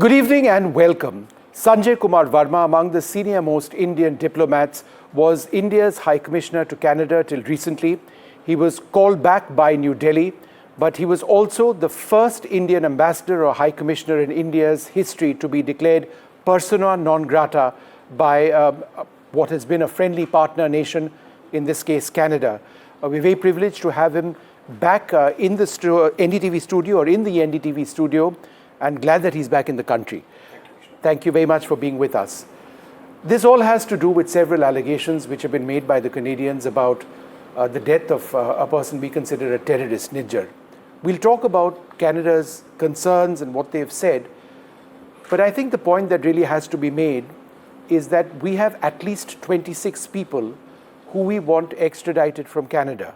Good evening and welcome. Sanjay Kumar Verma, among the senior-most Indian diplomats, was India's High Commissioner to Canada till recently. He was called back by New Delhi, but he was also the first Indian ambassador or High Commissioner in India's history to be declared persona non grata by what has been a friendly partner nation, in this case Canada. We're very privileged to have him back in the NDTV studio or in the NDTV studio, and glad that he's back in the country. Thank you very much for being with us. This all has to do with several allegations which have been made by the Canadians about the death of a person we consider a terrorist, Nijjar. We'll talk about Canada's concerns and what they've said, but I think the point that really has to be made is that we have at least 26 people who we want extradited from Canada.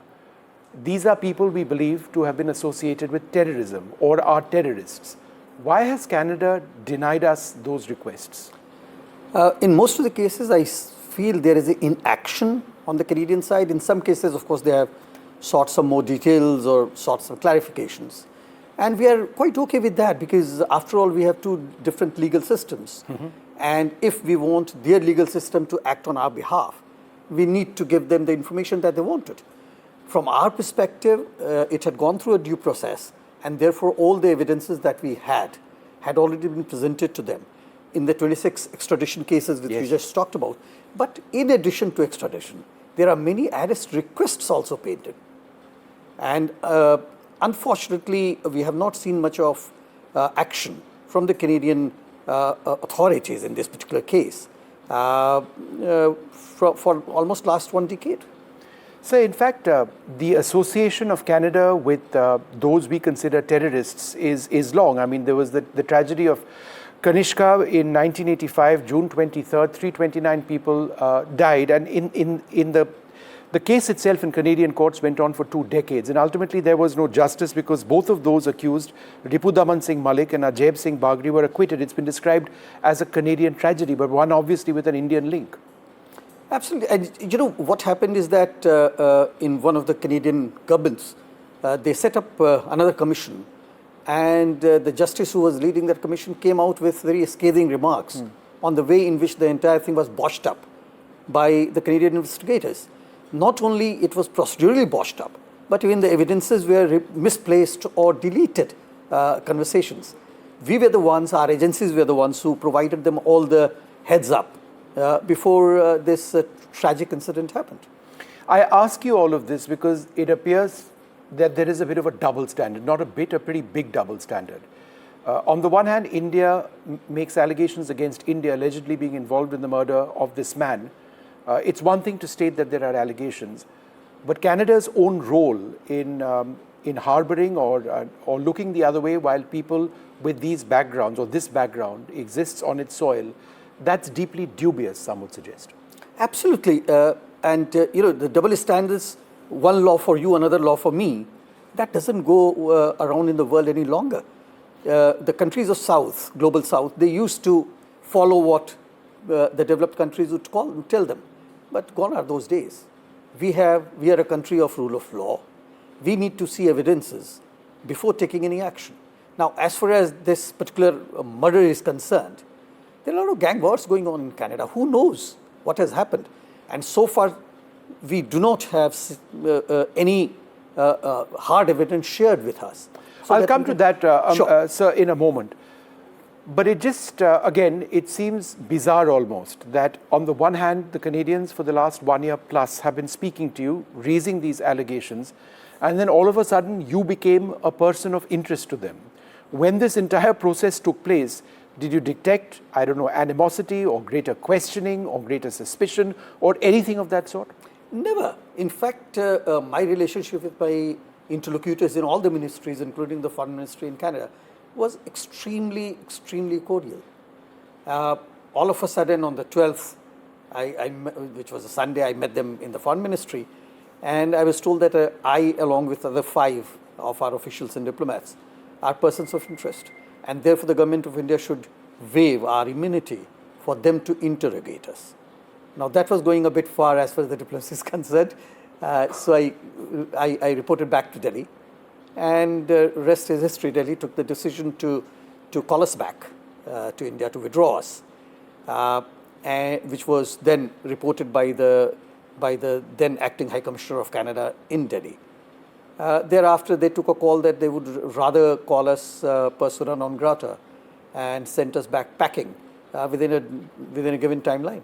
These are people we believe to have been associated with terrorism or are terrorists. Why has Canada denied us those requests? In most of the cases, I feel there is inaction on the Canadian side. In some cases, of course, they have sought some more details or sought some clarifications. And we are quite okay with that because, after all, we have two different legal systems. And if we want their legal system to act on our behalf, we need to give them the information that they wanted. From our perspective, it had gone through a due process, and therefore all the evidences that we had already been presented to them in the 26 extradition cases which we just talked about. But in addition to extradition, there are many arrest requests also painted. And unfortunately, we have not seen much of action from the Canadian authorities in this particular case for almost last 1 decade. So, in fact, the association of Canada with those we consider terrorists is long. I mean, there was the tragedy of Kanishka in 1985, June 23rd, 329 people died. And in the case itself in Canadian courts went on for 2 decades. And ultimately, there was no justice because both of those accused, Ripudaman Singh Malik and Ajay Singh Bagri, were acquitted. It's been described as a Canadian tragedy, but one obviously with an Indian link. Absolutely. And you know, what happened is that in one of the Canadian governments, they set up another commission, and the justice who was leading that commission came out with very scathing remarks on the way in which the entire thing was botched up by the Canadian investigators. Not only it was procedurally botched up, but even the evidences were misplaced or deleted conversations. We were the ones, our agencies were the ones who provided them all the heads up before this tragic incident happened. I ask you all of this because it appears that there is a bit of a double standard, not a bit, a pretty big double standard. On the one hand, India makes allegations against India allegedly being involved in the murder of this man. It's one thing to state that there are allegations, but Canada's own role in harboring or looking the other way while people with these backgrounds or this background exists on its soil, that's deeply dubious, some would suggest. Absolutely. And you know, the double standards, one law for you, another law for me, that doesn't go around in the world any longer. The countries of South, global South, they used to follow what the developed countries would tell them. But gone are those days. We are a country of rule of law. We need to see evidences before taking any action. Now, as far as this particular murder is concerned, there are a lot of gang wars going on in Canada. Who knows what has happened? And so far, we do not have any hard evidence shared with us. So I'll come to that, sir, in a moment. But it just, again, it seems bizarre almost that on the one hand, the Canadians for the last 1 year plus have been speaking to you, raising these allegations, and then all of a sudden you became a person of interest to them. When this entire process took place, did you detect, I don't know, animosity or greater questioning or greater suspicion or anything of that sort? Never. In fact, my relationship with my interlocutors in all the ministries, including the Foreign Ministry in Canada, was extremely, extremely cordial. All of a sudden, on the 12th, which was a Sunday, I met them in the Foreign Ministry, and I was told that I, along with other 5 of our officials and diplomats, are persons of interest. And therefore, the government of India should waive our immunity for them to interrogate us. Now, that was going a bit far as far as the diplomacy is concerned. So I reported back to Delhi. And rest is history. Delhi took the decision to call us back to India to withdraw us, which was then reported by the then acting High Commissioner of Canada in Delhi. Thereafter, they took a call that they would rather call us persona non grata and sent us back packing within a given timeline.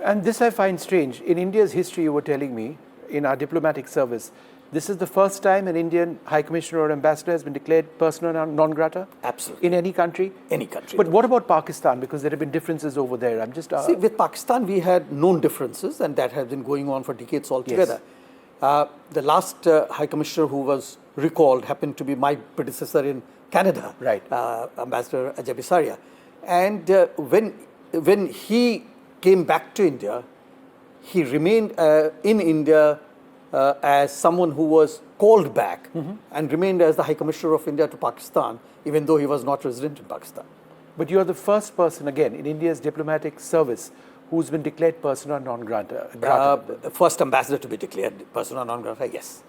And this I find strange. In India's history, you were telling me, in our diplomatic service, this is the first time an Indian High Commissioner or Ambassador has been declared persona non grata? Absolutely. In any country? Any country. But what about Pakistan? Because there have been differences over there. I'm just... See, with Pakistan, we had known differences, and that has been going on for decades altogether. Yes. The last High Commissioner who was recalled happened to be my predecessor in Canada, Right. Ambassador Ajay Bisaria. And when he came back to India, he remained in India as someone who was called back and remained as the High Commissioner of India to Pakistan, even though he was not resident in Pakistan. But you are the first person, again, in India's diplomatic service who's been declared persona non grata. First ambassador to be declared persona non grata, yes.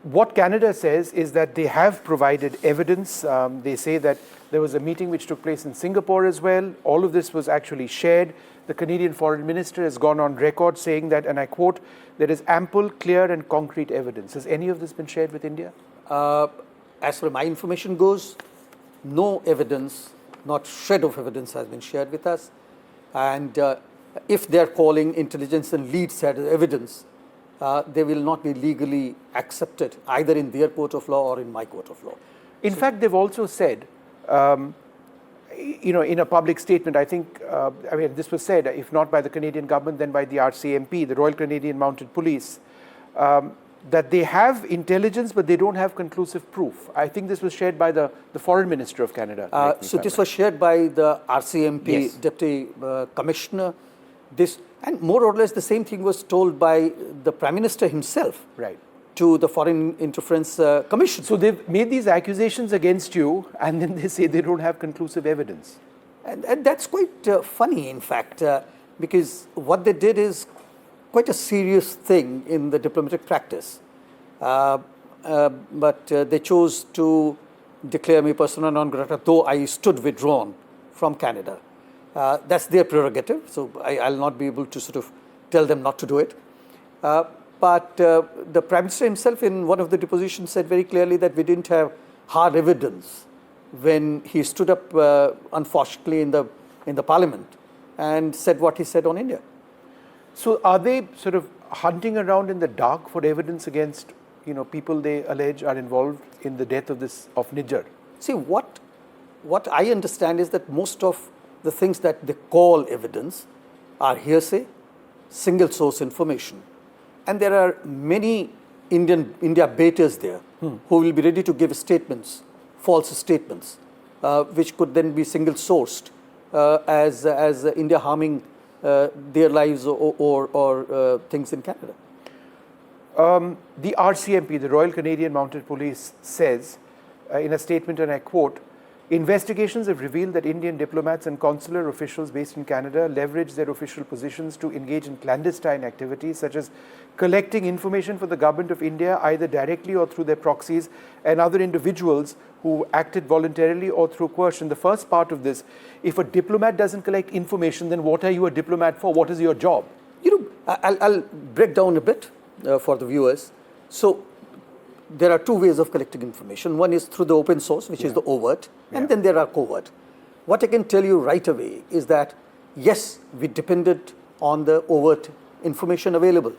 What Canada says is that they have provided evidence. They say that there was a meeting which took place in Singapore as well. All of this was actually shared. The Canadian Foreign Minister has gone on record saying that, and I quote, there is ample, clear and concrete evidence. Has any of this been shared with India? As far as my information goes, no evidence, not shred of evidence has been shared with us. And if they are calling intelligence and leads as evidence, they will not be legally accepted either in their court of law or in my court of law. In fact, they've also said, in a public statement, I think, this was said, if not by the Canadian government, then by the RCMP, the Royal Canadian Mounted Police, that they have intelligence, but they don't have conclusive proof. I think this was shared by the Foreign Minister of Canada. So this was shared by the RCMP Yes. Deputy Commissioner. And more or less the same thing was told by the Prime Minister himself. Right. To the Foreign Interference Commission. So they've made these accusations against you, and then they say they don't have conclusive evidence. And that's quite funny, in fact, because what they did is quite a serious thing in the diplomatic practice. But they chose to declare me persona non grata, though I stood withdrawn from Canada. That's their prerogative, so I'll not be able to sort of tell them not to do it. But the Prime Minister himself, in one of the depositions, said very clearly that we didn't have hard evidence when he stood up, unfortunately, in the Parliament and said what he said on India. So are they sort of hunting around in the dark for evidence against people they allege are involved in the death of Nijjar? See, what I understand is that most of the things that they call evidence are hearsay, single source information. And there are many India baiters there who will be ready to give statements, false statements, which could then be single sourced as India harming their lives or things in Canada. The RCMP, the Royal Canadian Mounted Police, says in a statement, and I quote, investigations have revealed that Indian diplomats and consular officials based in Canada leverage their official positions to engage in clandestine activities such as collecting information for the government of India either directly or through their proxies and other individuals who acted voluntarily or through coercion. The first part of this, if a diplomat doesn't collect information, then what are you a diplomat for? What is your job? I'll break down a bit for the viewers. So there are two ways of collecting information. One is through the open source, which is the overt, and then there are covert. What I can tell you right away is that, yes, we depended on the overt information available,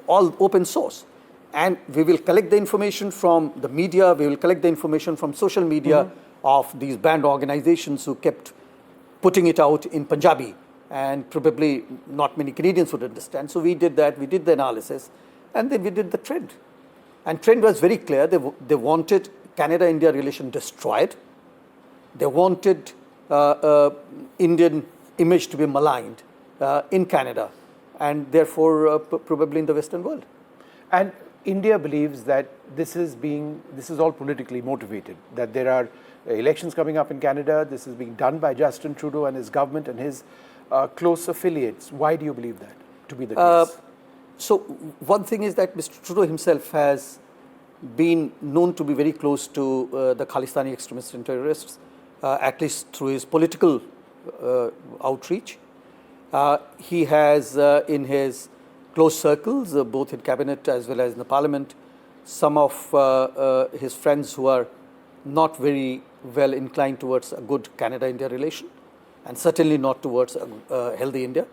all open source. And we will collect the information from the media, we will collect the information from social media of these banned organizations who kept putting it out in Punjabi, and probably not many Canadians would understand. So we did that, we did the analysis, and then we did the trend. And trend was very clear. They wanted Canada-India relation destroyed. They wanted Indian image to be maligned in Canada and therefore probably in the Western world. And India believes that this is all politically motivated, that there are elections coming up in Canada. This is being done by Justin Trudeau and his government and his close affiliates. Why do you believe that to be the case? So one thing is that Mr. Trudeau himself has been known to be very close to the Khalistani extremists and terrorists, at least through his political outreach. He has in his close circles, both in cabinet as well as in the parliament, some of his friends who are not very well inclined towards a good Canada-India relation, and certainly not towards a healthy India.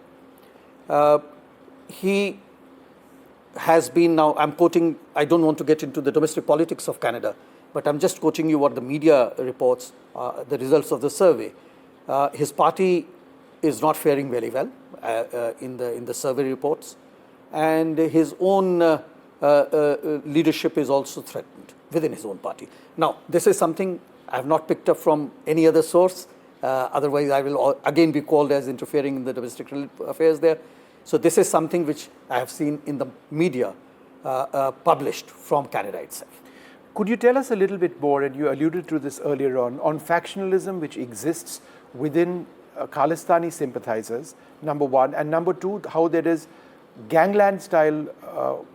He has been, now I'm quoting, I don't want to get into the domestic politics of Canada, but I'm just quoting you what the media reports, the results of the survey. His party is not faring very well in the survey reports, and his own leadership is also threatened within his own party. Now, this is something I have not picked up from any other source. Otherwise, I will again be called as interfering in the domestic affairs there. So this is something which I have seen in the media published from Canada itself. Could you tell us a little bit more, and you alluded to this earlier on factionalism which exists within Khalistani sympathizers, number one, and number two, how there is gangland-style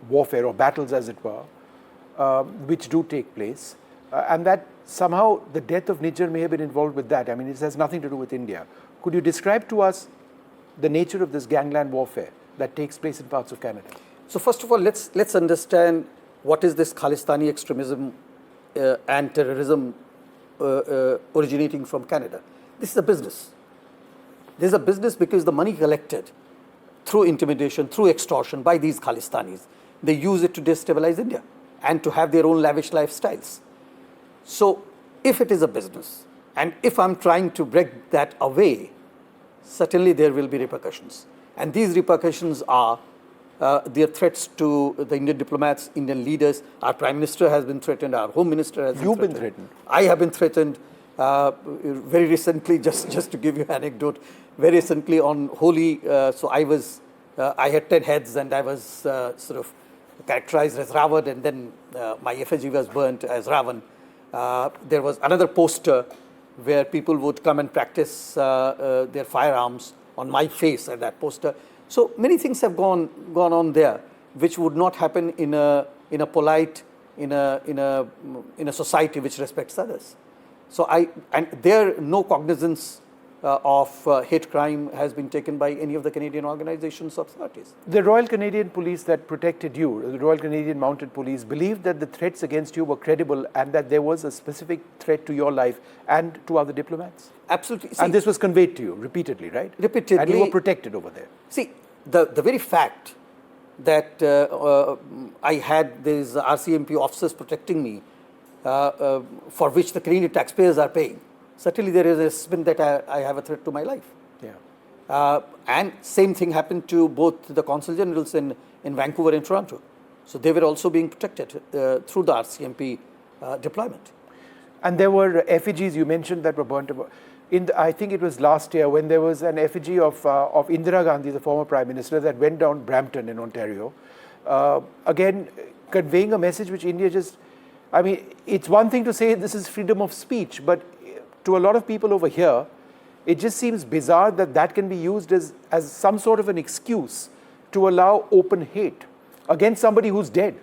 warfare or battles, as it were, which do take place, and that somehow the death of Nijjar may have been involved with that. I mean, it has nothing to do with India. Could you describe to us the nature of this gangland warfare that takes place in parts of Canada? So first of all, let's understand what is this Khalistani extremism and terrorism originating from Canada. This is a business. This is a business because the money collected through intimidation, through extortion by these Khalistanis, they use it to destabilize India and to have their own lavish lifestyles. So if it is a business, and if I'm trying to break that away, certainly there will be repercussions. And these repercussions are their threats to the Indian diplomats, Indian leaders. Our Prime Minister has been threatened, our Home Minister has been threatened. You've been threatened. I have been threatened very recently, just to give you an anecdote, very recently on Holi, so I had 10 heads and I was sort of characterized as Ravan, and then my effigy was burnt as Ravan. There was another poster where people would come and practice their firearms on my face at that poster. So many things have gone on there, which would not happen in a polite, in a society which respects others. So no cognizance of hate crime has been taken by any of the Canadian organizations or authorities. The Royal Canadian Police that protected you, the Royal Canadian Mounted Police, believed that the threats against you were credible and that there was a specific threat to your life and to other diplomats? Absolutely. See, and this was conveyed to you repeatedly, right? Repeatedly. And you were protected over there. See, the very fact that I had these RCMP officers protecting me, for which the Canadian taxpayers are paying, certainly there is a spin that I have a threat to my life. Yeah. And same thing happened to both the consul generals in Vancouver and Toronto. So they were also being protected through the RCMP deployment. And there were effigies you mentioned that were burnt. I think it was last year when there was an effigy of Indira Gandhi, the former Prime Minister, that went down Brampton in Ontario. Again, conveying a message which India just, I mean, it's one thing to say this is freedom of speech, but to a lot of people over here, it just seems bizarre that that can be used as some sort of an excuse to allow open hate against somebody who's dead.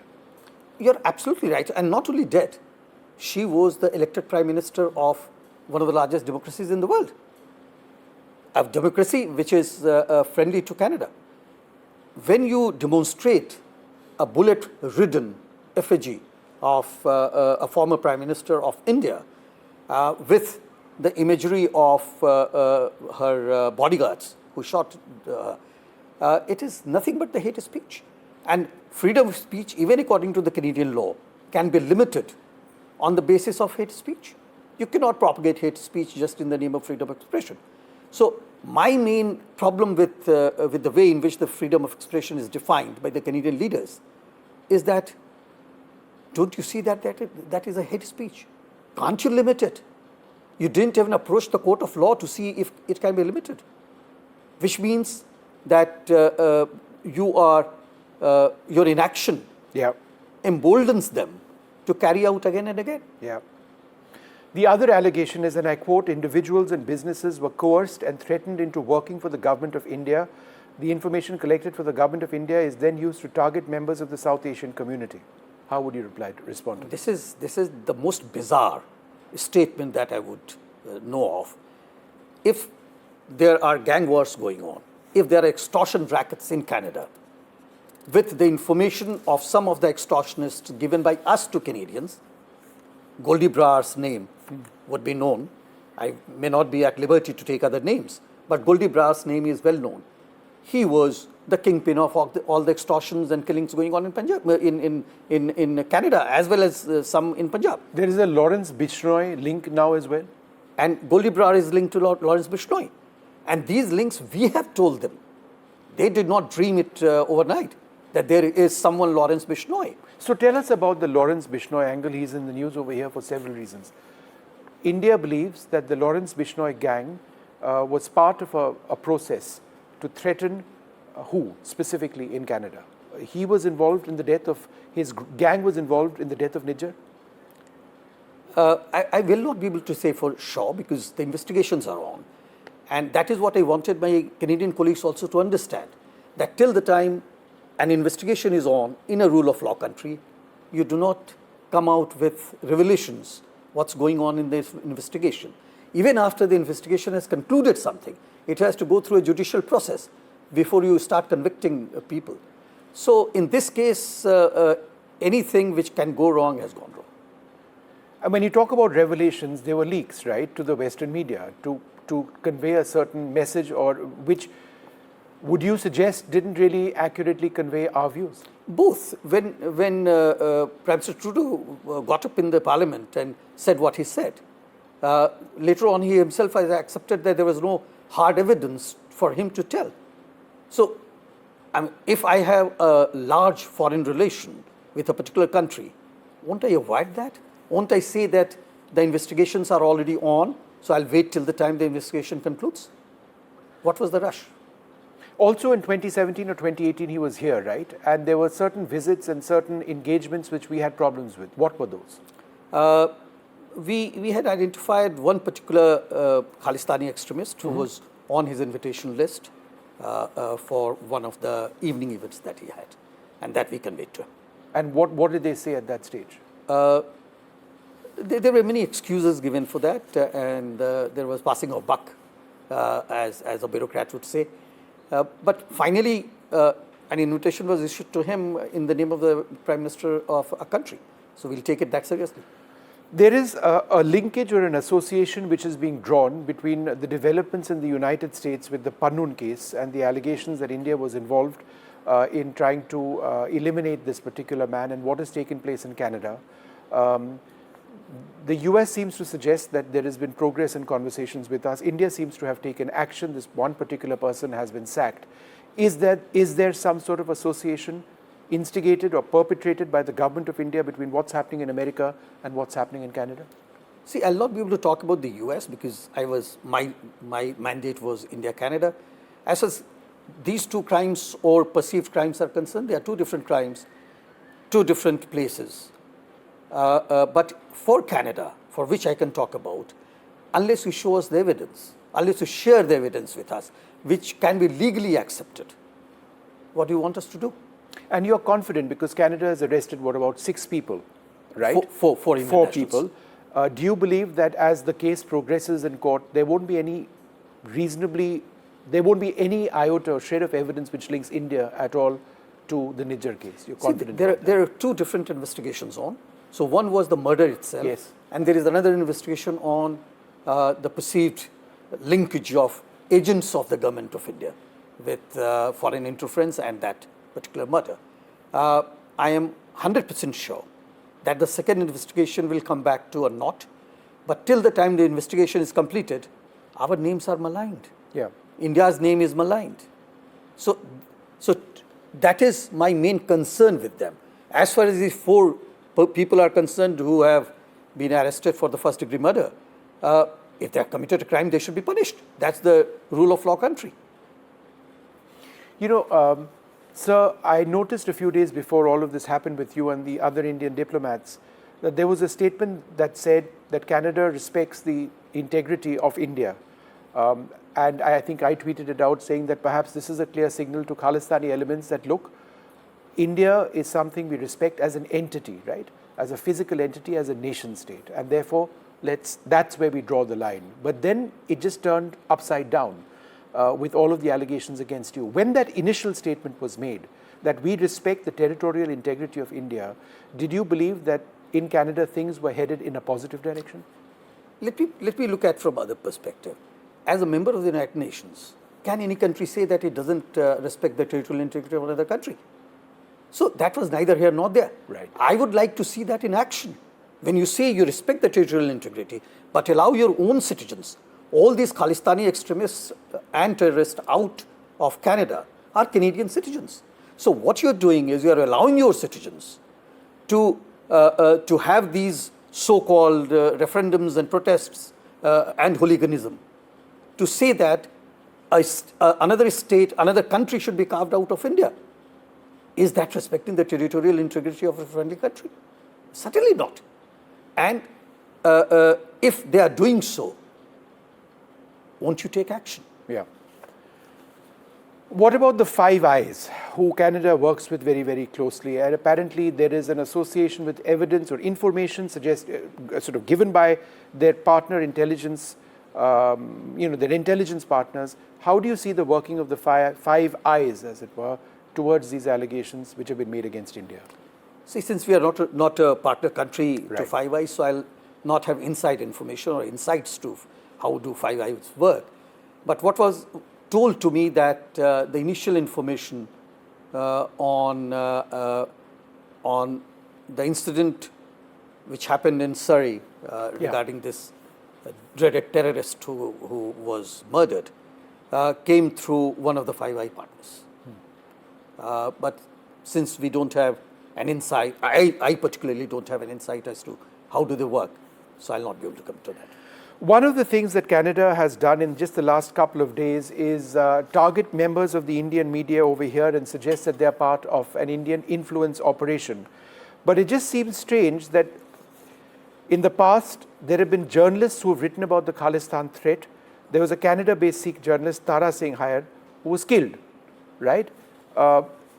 You're absolutely right. And not only dead, she was the elected Prime Minister of one of the largest democracies in the world. A democracy which is friendly to Canada. When you demonstrate a bullet-ridden effigy of a former Prime Minister of India with the imagery of her bodyguards who shot, it is nothing but the hate speech. And freedom of speech, even according to the Canadian law, can be limited on the basis of hate speech. You cannot propagate hate speech just in the name of freedom of expression. So my main problem with the way in which the freedom of expression is defined by the Canadian leaders is that, don't you see that is a hate speech? Can't you limit it? You didn't even approach the court of law to see if it can be limited, which means that your inaction emboldens them to carry out again and again. Yeah. The other allegation is, and I quote, individuals and businesses were coerced and threatened into working for the government of India. The information collected for the government of India is then used to target members of the South Asian community. How would you respond to this? This is the most bizarre statement that I would know of, if there are gang wars going on, if there are extortion rackets in Canada, with the information of some of the extortionists given by us to Canadians, Goldie Brower's name would be known. I may not be at liberty to take other names, but Goldie Brower's name is well known. He was the kingpin of all the extortions and killings going on in Punjab, in Canada, as well as some in Punjab. There is a Lawrence Bishnoi link now as well. And Goldie Brower is linked to Lawrence Bishnoi. And these links, we have told them. They did not dream it overnight, that there is someone Lawrence Bishnoi. So tell us about the Lawrence Bishnoi angle. He's in the news over here for several reasons. India believes that the Lawrence Bishnoi gang was part of a process to threaten who specifically in Canada? He was involved in the death of, his gang was involved in the death of Nijjar? I will not be able to say for sure because the investigations are on. And that is what I wanted my Canadian colleagues also to understand, that till the time an investigation is on in a rule of law country, you do not come out with revelations what's going on in this investigation. Even after the investigation has concluded something, it has to go through a judicial process before you start convicting people. So in this case, anything which can go wrong has gone wrong. And when you talk about revelations, there were leaks, right, to the Western media to convey a certain message, or which would you suggest didn't really accurately convey our views? Both. When Prime Minister Trudeau got up in the Parliament and said what he said, later on he himself has accepted that there was no hard evidence for him to tell. So, if I have a large foreign relation with a particular country, won't I avoid that? Won't I say that the investigations are already on, so I'll wait till the time the investigation concludes? What was the rush? Also in 2017 or 2018, he was here, right? And there were certain visits and certain engagements which we had problems with. What were those? We had identified one particular Khalistani extremist who was on his invitation list for one of the evening events that he had, and that we conveyed to him. And what did they say at that stage? There were many excuses given for that, and there was passing of buck, as a bureaucrat would say. But finally, an invitation was issued to him in the name of the Prime Minister of a country. So we'll take it that seriously. There is a linkage or an association which is being drawn between the developments in the United States with the Pannun case and the allegations that India was involved in trying to eliminate this particular man and what has taken place in Canada. The US seems to suggest that there has been progress in conversations with us. India seems to have taken action. This one particular person has been sacked. Is there some sort of association instigated or perpetrated by the government of India between what's happening in America and what's happening in Canada? See, I'll not be able to talk about the US because my mandate was India-Canada. As far as these two crimes or perceived crimes are concerned, they are two different crimes, two different places. But for Canada, for which I can talk about, unless you show us the evidence, unless you share the evidence with us, which can be legally accepted, what do you want us to do? And you're confident because Canada has arrested, what, about 6 people, right? Four people. Do you believe that as the case progresses in court, there won't be any iota or shred of evidence which links India at all to the Nijjar case? You're confident? See, there are two different investigations on. So one was the murder itself, yes, and there is another investigation on the perceived linkage of agents of the government of India with foreign interference and that particular murder. I am 100% sure that the second investigation will come back to a knot, but till the time the investigation is completed, our names are maligned. Yeah. India's name is maligned. So that is my main concern with them. As far as these 4 people are concerned who have been arrested for the first-degree murder, if they have committed a crime, they should be punished. That's the rule of law country. You know, sir, I noticed a few days before all of this happened with you and the other Indian diplomats that there was a statement that said that Canada respects the integrity of India. And I think I tweeted it out saying that perhaps this is a clear signal to Khalistani elements that, look, India is something we respect as an entity, right? As a physical entity, as a nation state. And therefore, That's where we draw the line. But then it just turned upside down with all of the allegations against you. When that initial statement was made, that we respect the territorial integrity of India, did you believe that in Canada things were headed in a positive direction? Let me look at from other perspective. As a member of the United Nations, can any country say that it doesn't respect the territorial integrity of another country? So that was neither here nor there. Right. I would like to see that in action. When you say you respect the territorial integrity, but allow your own citizens, all these Khalistani extremists and terrorists out of Canada are Canadian citizens. So what you're doing is you're allowing your citizens to have these so-called referendums and protests and hooliganism, to say that another state, another country should be carved out of India. Is that respecting the territorial integrity of a friendly country? Certainly not. And if they are doing so, won't you take action? Yeah. What about the Five Eyes, who Canada works with very, very closely? And apparently there is an association with evidence or information sort of given by their partner intelligence, their intelligence partners. How do you see the working of the Five Eyes, as it were, towards these allegations which have been made against India? See, since we are not a partner country to Right. Five Eyes, so I'll not have inside information or insights to how do Five Eyes work. But what was told to me that the initial information on the incident which happened in Surrey regarding this dreaded terrorist who was murdered came through one of the Five Eye partners. But since we don't have an insight, I particularly don't have an insight as to how do they work, so I'll not be able to come to that. One of the things that Canada has done in just the last couple of days is target members of the Indian media over here and suggest that they're part of an Indian influence operation. But it just seems strange that in the past, there have been journalists who have written about the Khalistan threat. There was a Canada-based Sikh journalist, Tara Singh Nijjar, who was killed, right?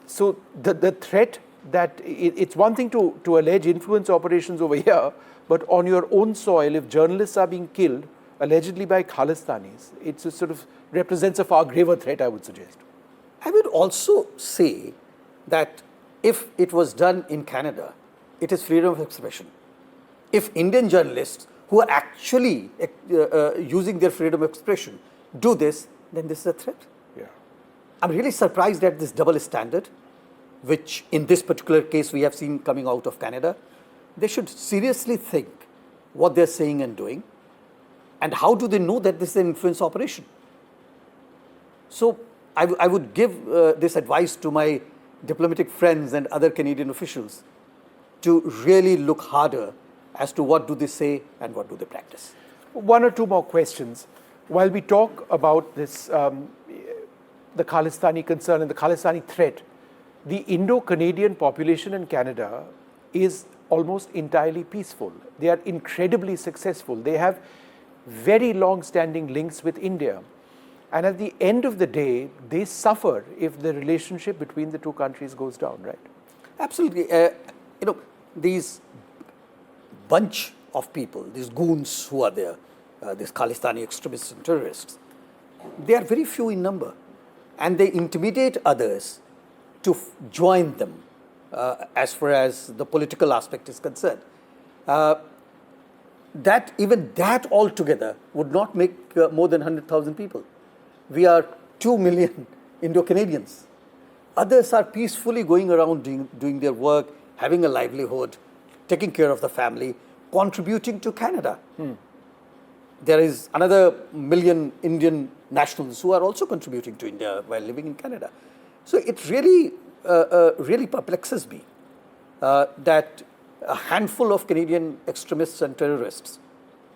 So the threat that it's one thing to allege influence operations over here, but on your own soil, if journalists are being killed, allegedly by Khalistanis, it sort of represents a far graver threat, I would suggest. I would also say that if it was done in Canada, it is freedom of expression. If Indian journalists who are actually using their freedom of expression do this, then this is a threat. Yeah. I'm really surprised at this double standard, which in this particular case we have seen coming out of Canada. They should seriously think what they're saying and doing, and how do they know that this is an influence operation? So I would give this advice to my diplomatic friends and other Canadian officials to really look harder as to what do they say and what do they practice. One or two more questions. While we talk about this, the Khalistani concern and the Khalistani threat, the Indo-Canadian population in Canada is almost entirely peaceful. They are incredibly successful. They have very long-standing links with India. And at the end of the day, they suffer if the relationship between the two countries goes down, right? Absolutely. These bunch of people, these goons who are there, these Khalistani extremists and terrorists, they are very few in number. And they intimidate others to join them as far as the political aspect is concerned. Even that altogether would not make more than 100,000 people. We are 2 million Indo-Canadians. Others are peacefully going around doing their work, having a livelihood, taking care of the family, contributing to Canada. There is another 1 million Indian nationals who are also contributing to India while living in Canada. So it really perplexes me that a handful of Canadian extremists and terrorists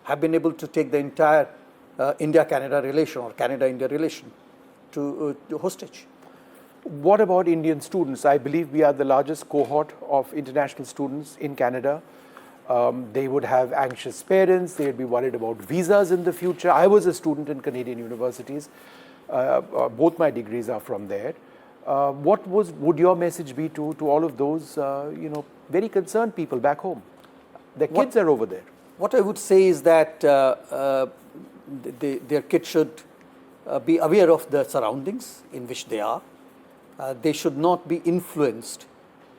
have been able to take the entire India-Canada relation or Canada-India relation to hostage. What about Indian students? I believe we are the largest cohort of international students in Canada. They would have anxious parents. They would be worried about visas in the future. I was a student in Canadian universities. Both my degrees are from there. What would your message be to all of those very concerned people back home? Their kids are over there. what I would say is that their kids should be aware of the surroundings in which they are. They should not be influenced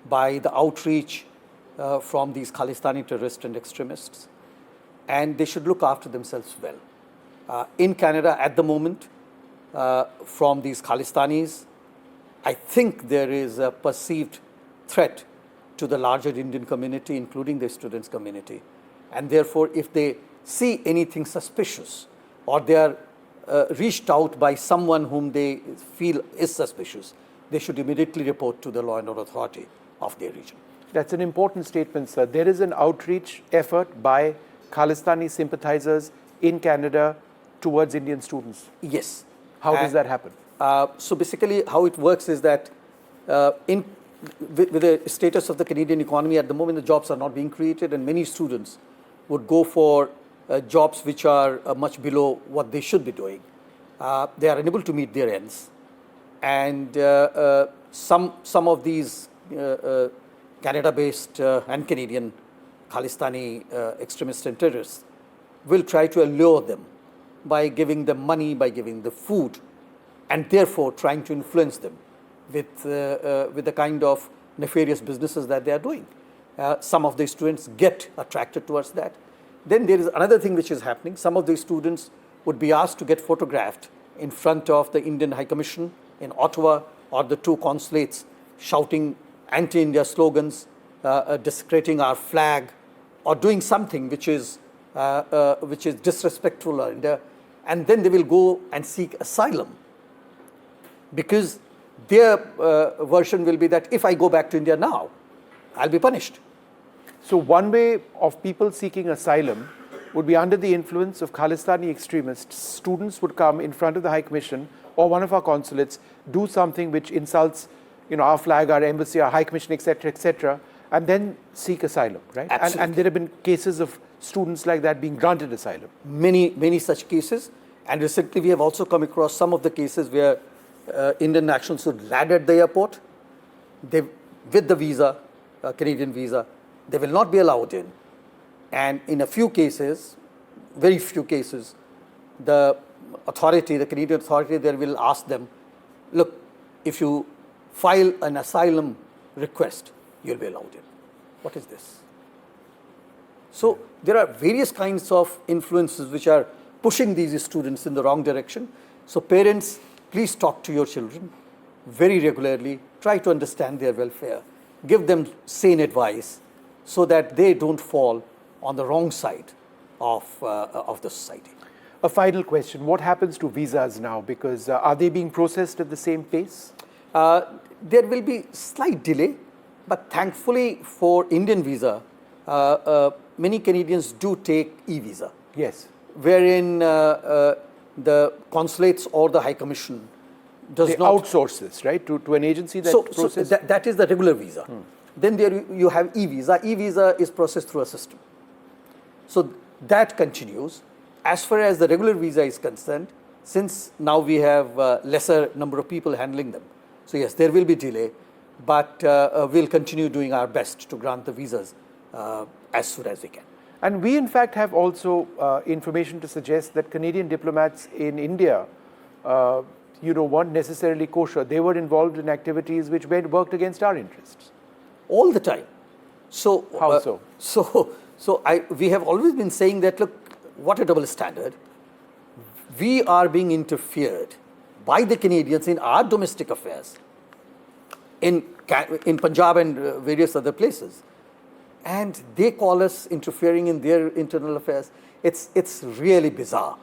by the outreach from these Khalistani terrorists and extremists. And they should look after themselves well. In Canada at the moment, from these Khalistanis, I think there is a perceived threat to the larger Indian community, including the students' community. And therefore, if they see anything suspicious or they are reached out by someone whom they feel is suspicious, they should immediately report to the law and order authority of their region. That's an important statement, sir. There is an outreach effort by Khalistani sympathizers in Canada towards Indian students. Yes. How does that happen? So basically, how it works is that with the status of the Canadian economy at the moment, the jobs are not being created, and many students would go for jobs which are much below what they should be doing. They are unable to meet their ends, and some of these Canada-based and Canadian Khalistani extremists and terrorists will try to allure them by giving them money, by giving them food, and therefore trying to influence them with the kind of nefarious businesses that they are doing. Some of the students get attracted towards that. Then there is another thing which is happening. Some of the students would be asked to get photographed in front of the Indian High Commission in Ottawa or the two consulates, shouting anti-India slogans, desecrating our flag, or doing something which is disrespectful to India, and then they will go and seek asylum, because their version will be that if I go back to India now, I'll be punished. So one way of people seeking asylum would be under the influence of Khalistani extremists. Students would come in front of the High Commission or one of our consulates, do something which insults, our flag, our embassy, our High Commission, etc., and then seek asylum, right? And there have been cases of students like that being granted asylum. Many such cases. And recently we have also come across some of the cases where Indian nationals would land at the airport. With the visa, Canadian visa, they will not be allowed in. And in a few cases, very few cases, the Canadian authority there will ask them, look, if you file an asylum request, you'll be allowed in. What is this? So there are various kinds of influences which are pushing these students in the wrong direction. So parents, please talk to your children very regularly, try to understand their welfare, give them sane advice so that they don't fall on the wrong side of the society. A final question, what happens to visas now? Because are they being processed at the same pace? There will be slight delay, but thankfully for Indian visa, many Canadians do take e-visa. Yes. Wherein the consulates or the High Commission does they not outsource this, right, to an agency that processes? So that is the regular visa. Then there you have e-visa. E-visa is processed through a system. So that continues. As far as the regular visa is concerned, since now we have lesser number of people handling them, so yes, there will be delay, but we'll continue doing our best to grant the visas as soon as we can. And we, in fact, have also information to suggest that Canadian diplomats in India, weren't necessarily kosher. They were involved in activities which worked against our interests. All the time. So how so? We have always been saying that, look, what a double standard. We are being interfered by the Canadians in our domestic affairs, in Punjab and various other places. And they call us interfering in their internal affairs. It's really bizarre.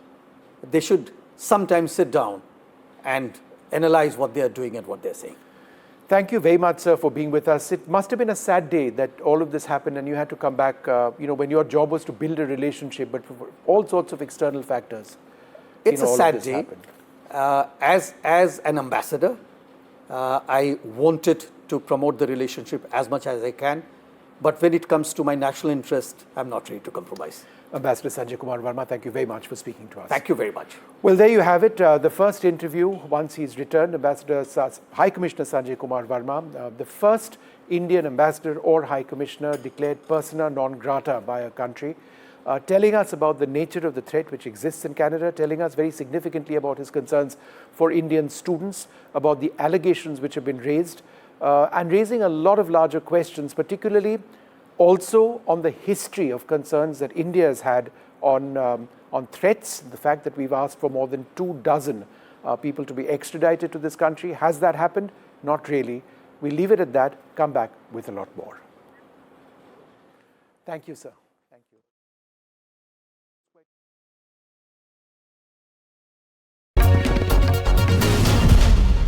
They should sometimes sit down and analyze what they are doing and what they're saying. Thank you very much, sir, for being with us. It must have been a sad day that all of this happened and you had to come back, when your job was to build a relationship, but for all sorts of external factors. It's a sad day. As an ambassador, I wanted to promote the relationship as much as I can. But when it comes to my national interest, I'm not ready to compromise. Ambassador Sanjay Kumar Verma, thank you very much for speaking to us. Thank you very much. Well, there you have it. The first interview, once he's returned, High Commissioner Sanjay Kumar Verma, the first Indian ambassador or High Commissioner declared persona non grata by a country telling us about the nature of the threat which exists in Canada, telling us very significantly about his concerns for Indian students, about the allegations which have been raised, and raising a lot of larger questions, particularly also on the history of concerns that India has had on threats, the fact that we've asked for more than 24 people to be extradited to this country. Has that happened? Not really. We leave it at that, come back with a lot more. Thank you, sir.